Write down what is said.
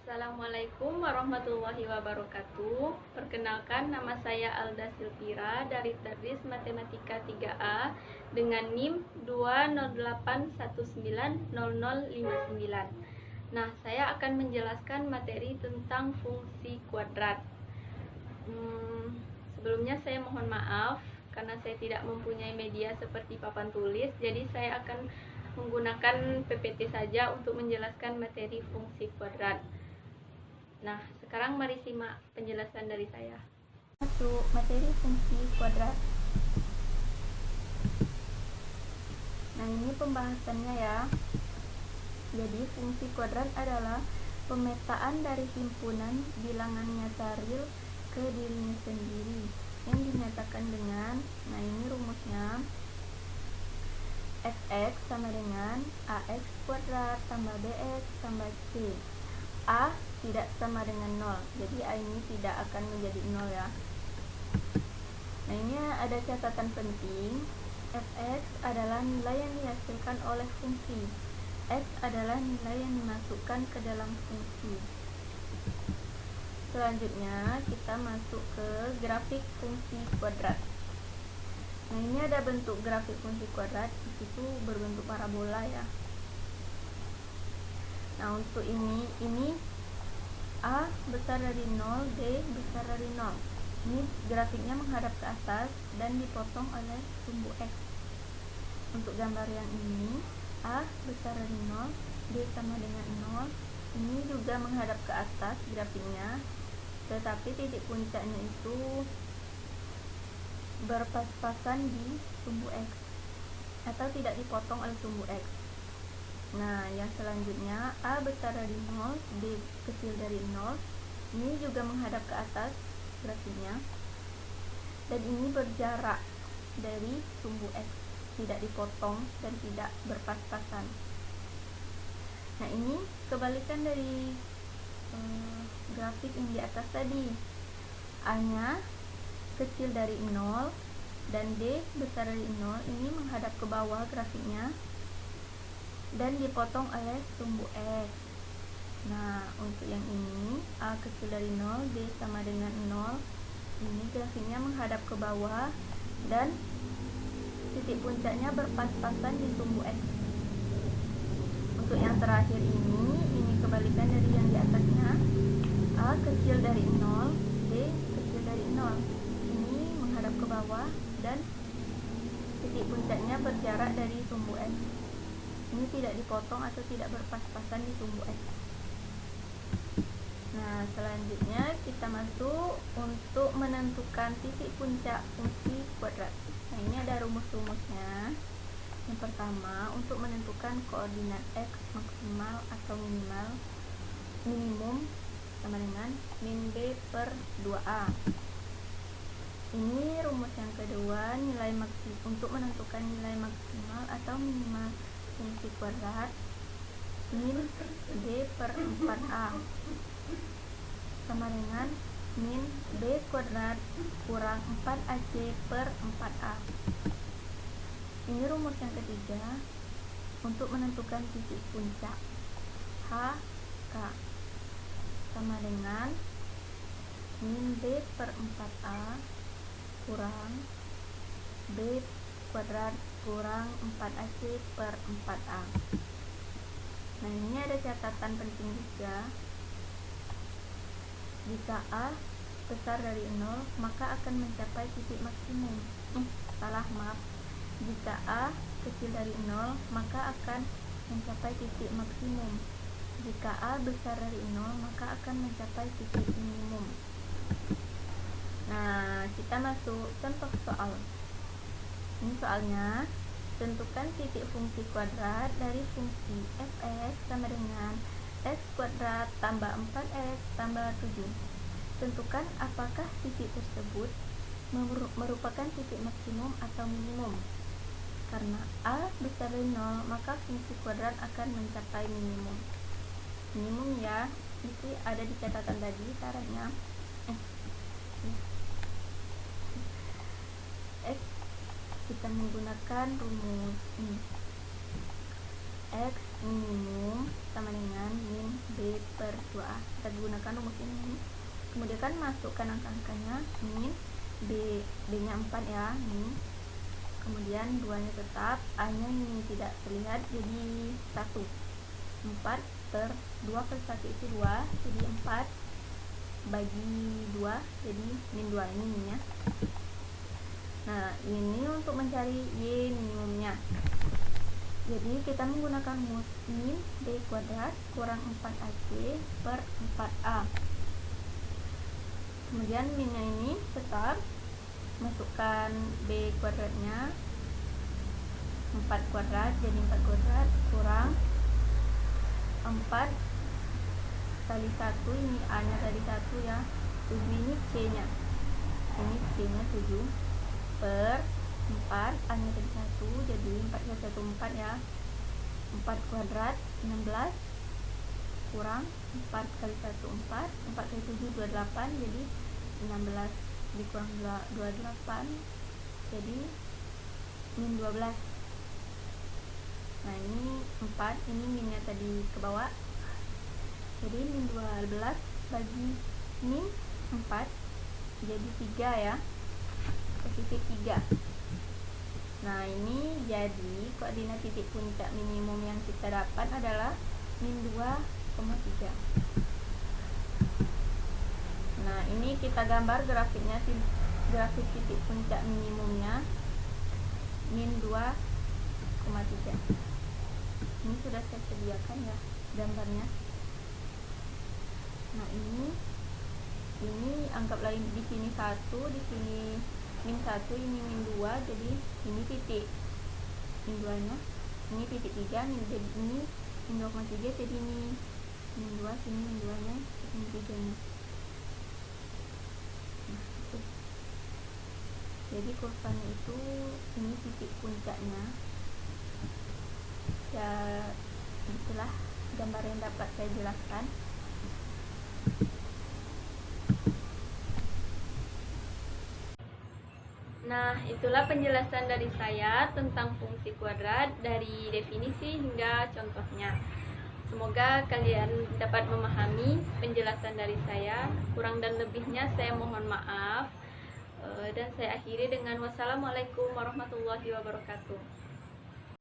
Assalamualaikum warahmatullahi wabarakatuh. Perkenalkan, nama saya Alda Silvira dari Tadris Matematika 3A dengan NIM 208190059. Nah, saya akan menjelaskan materi tentang fungsi kuadrat. Sebelumnya saya mohon maaf karena saya tidak mempunyai media seperti papan tulis, jadi saya akan menggunakan PPT saja untuk menjelaskan materi fungsi kuadrat. Nah, sekarang mari simak penjelasan dari saya. Masuk materi fungsi kuadrat. Nah, ini pembahasannya ya. Jadi, fungsi kuadrat adalah pemetaan dari himpunan bilangan nyata real ke dirinya sendiri yang dinyatakan dengan, nah ini rumusnya, fx sama dengan ax kuadrat tambah bx tambah c. A tidak sama dengan 0, jadi A ini tidak akan menjadi 0 ya. Nah, ini ada catatan penting. Fx adalah nilai yang dihasilkan oleh fungsi. X adalah nilai yang dimasukkan ke dalam fungsi. Selanjutnya kita masuk ke grafik fungsi kuadrat. Nah, ini ada bentuk grafik fungsi kuadrat, di situ berbentuk parabola ya. Nah, untuk ini A besar dari 0, D besar dari 0. Ini grafiknya menghadap ke atas dan dipotong oleh sumbu X. Untuk gambar yang ini, A besar dari 0, D sama dengan 0. Ini juga menghadap ke atas grafiknya, tetapi titik puncaknya itu berpas-pasan di sumbu X atau tidak dipotong oleh sumbu X. Nah, yang selanjutnya A besar dari 0, D kecil dari 0. Ini juga menghadap ke atas grafiknya, dan ini berjarak dari sumbu X, tidak dipotong dan tidak berpas-pasan. Nah, ini kebalikan dari grafik yang di atas tadi. A nya kecil dari 0 dan D besar dari 0. Ini menghadap ke bawah grafiknya dan dipotong oleh sumbu X. Nah, untuk yang ini A kecil dari 0, D sama dengan 0. Ini grafiknya menghadap ke bawah dan titik puncaknya berpas-pasan di sumbu X. Untuk yang terakhir ini kebalikan dari yang di atasnya. A kecil dari 0, D kecil dari 0. Ini menghadap ke bawah dan titik puncaknya berjarak dari sumbu X. Ini tidak dipotong atau tidak berpas-pasan di sumbu X. Nah, selanjutnya kita masuk untuk menentukan titik puncak fungsi kuadrat. Nah, ini ada rumus-rumusnya. Yang pertama, untuk menentukan koordinat X maksimal atau minimum sama dengan min B per 2A. Ini rumus yang kedua, untuk menentukan nilai maksimal atau minimal fungsi kuadrat, min B per 4A sama dengan min B kuadrat kurang 4AC per 4A. Ini rumus yang ketiga, untuk menentukan titik puncak, HK sama dengan min B per 4A kurang B kuadrat kurang 4AC per 4A. Nah, ini ada catatan penting juga. Jika A besar dari 0, maka akan mencapai titik maksimum. Jika A kecil dari 0, maka akan mencapai titik maksimum. Jika A besar dari 0, maka akan mencapai titik minimum. Nah, kita masuk contoh soal. Ini soalnya, tentukan titik fungsi kuadrat dari fungsi fx sama dengan x kuadrat tambah 4x tambah 7. Tentukan apakah titik tersebut merupakan titik maksimum atau minimum. Karena A besar dari 0, maka fungsi kuadrat akan mencapai minimum. Minimum ya, itu ada di catatan tadi syaratnya. X kita menggunakan rumus ini. X minimum sama dengan min B per 2A. Kita gunakan rumus ini. Kemudian kan masukkan angka-angkanya, min B nya 4 ya, nih. Kemudian 2 nya tetap, A nya ini tidak terlihat, jadi 1. 4 per 2 per 1 itu 2, jadi 4 bagi 2, jadi min 2 ini minnya. Nah, ini untuk mencari Y minimumnya. Jadi kita menggunakan rumus min B kuadrat kurang 4AC per 4A. Kemudian minnya ini tetap, masukkan B kuadratnya 4 kuadrat, jadi 4 kuadrat kurang 4 kali 1, ini A nya tadi 1 ya, 7 ini C nya, ini C nya 7 per 4, A nya tadi 1, jadi 4 kali 1 4 ya, 4 kuadrat 16 kurang 4 kali 1 4, 4 kali 7 28, jadi 16 dikurang 28, jadi min 12. Nah, ini 4, ini minnya tadi ke bawah, jadi min 12 bagi min 4, jadi 3 ya, positif 3. Nah, ini jadi koordinat titik puncak minimum yang kita dapat adalah min 2,3. Nah, ini kita gambar grafiknya, grafik titik puncak minimumnya min 2,3. Ini sudah saya sediakan ya gambarnya. Nah, ini anggaplah di sini 1, di sini min 1, ini min 2, jadi ini titik min 2 nya, ini titik 3, jadi ini min 2,3, jadi ini min 2, sini min 2 nya, min 3 nya. Nah, itu. Jadi kurvanya itu, ini titik puncaknya ya, itulah gambar yang dapat saya jelaskan. Nah, itulah penjelasan dari saya tentang fungsi kuadrat dari definisi hingga contohnya. Semoga kalian dapat memahami penjelasan dari saya. Kurang dan lebihnya saya mohon maaf. Dan saya akhiri dengan wassalamualaikum warahmatullahi wabarakatuh.